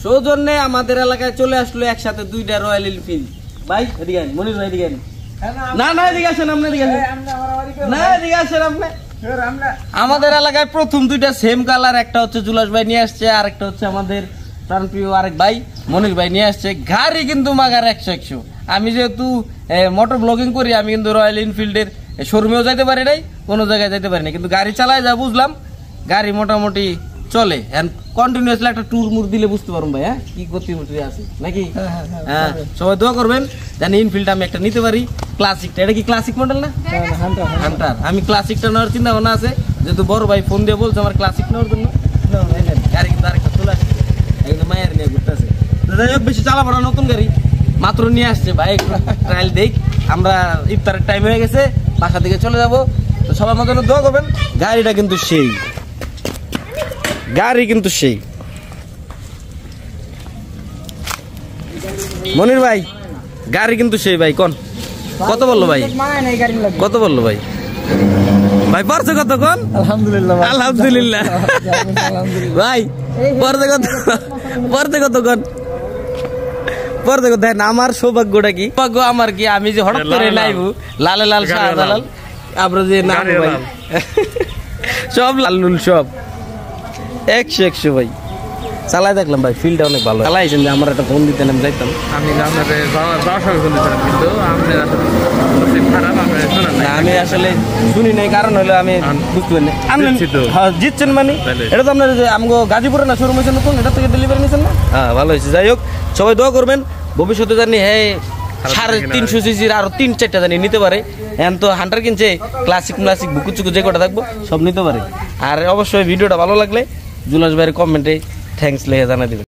সৌজন্যে আমাদের এলাকায় চলে আসলো একসাথে দুইটা রয়্যাল এনফিল্ড। ভাই এদিকে আন, মনির ভাই এদিকে আন। না এদিকে আসেন, আপনি এদিকে আসেন। না এদিকে আসেন আপনি। আমাদের এলাকায় প্রথম দুইটা সেম কালার, একটা হচ্ছে জুলাস ভাই নিয়ে আসছে, আর একটা হচ্ছে আমাদের প্রাণপ্রিয় আরেক ভাই মনির ভাই নিয়ে আসছে। গাড়ি কিন্তু মাগার 100-100। আমি যেহেতু মোটর ব্লগিং করি, আমি কিন্তু রয়্যাল এনফিল্ডের শোরুমেও যাইতে পারি নাই, কোনো জায়গায় যাইতে পারি না, কিন্তু গাড়ি চালায় যা বুঝলাম গাড়ি মোটামুটি চলে। কন্টিনিউয়াসলি একটা ট্যুর মুর দিলে বুঝতে পারুন ভাই, হ্যাঁ কি গতি আছে নাকি। হ্যাঁ সবাই দোয়া করবেন জানি এনফিল্ডটা আমি একটা নিতে পারি, ক্লাসিকটা। এটা কি ক্লাসিক মডেল না? হান্টার। আমি ক্লাসিকটা নেওয়ার চিন্তা ভাবনা আছে, যেহেতু বড় ভাই ফোন দিয়ে বলছে আমার ক্লাসিক নেওয়ার জন্য। গাড়ি কিন্তু আরেকটা চলে আসছে, একদম মায়ের নিয়ে ঘুরতে আছে। যাই হোক, বেশি চালাবো না, নতুন গাড়ি মাত্র নিয়ে আসছে ভাই, ট্রায়াল দেখ। আমরা ইফতারের টাইম হয়ে গেছে, বাসা দিকে চলে যাবো। তো সবার মতো দোয়া করবেন। গাড়িটা কিন্তু সেই, গাড়ি কিন্তু সেই। মনির ভাই গাড়ি কিন্তু সেই ভাই। কত বললো ভাই? কত বললো ভাই? ভাই পড়ছে কত কোন? আলহামদুলিল্লাহ। আলহামদুলিল্লাহ ভাই পড়ছে কত? পড়ছে কত কোন? পড়ছে কত? দেখেন আমার সৌভাগ্যটা কি, সৌভাগ্য আমার কি, আমি যে হঠাৎ করে নাইবো লালে লাল শাহজালাল, আমরা যে নাম ভাই সব লালুল, সব 100-100 ভাই। চালাই দেখলাম ভাই, ফিল্ডটা অনেক ভালো। চালাইছেন যে আমার একটা ফোন দিতেন, আমি যাইতাম। আমি আসলে শুনি নাই, কারণ হলো আমি বুঝতে পারি না। জিতছেন মানে এটা তো আপনার আমগো গাজীপুরে না শোরুম হয়েছে নতুন, এটা থেকে ডেলিভারি নিয়েছেন না? হ্যাঁ ভালো হয়েছে। যাই হোক, সবাই দোয়া করবেন ভবিষ্যতে জানি 350 সিসির আরো 3-4টা জানি নিতে পারে। এখন তো হান্টার কিনছে, ক্লাসিক বুকুচুকু যে কটা থাকবো সব নিতে পারে। আর অবশ্যই ভিডিওটা ভালো লাগলে জুলাস ভাইয়ের কমেন্টে থ্যাঙ্কস লেগে জানাই দিবেন।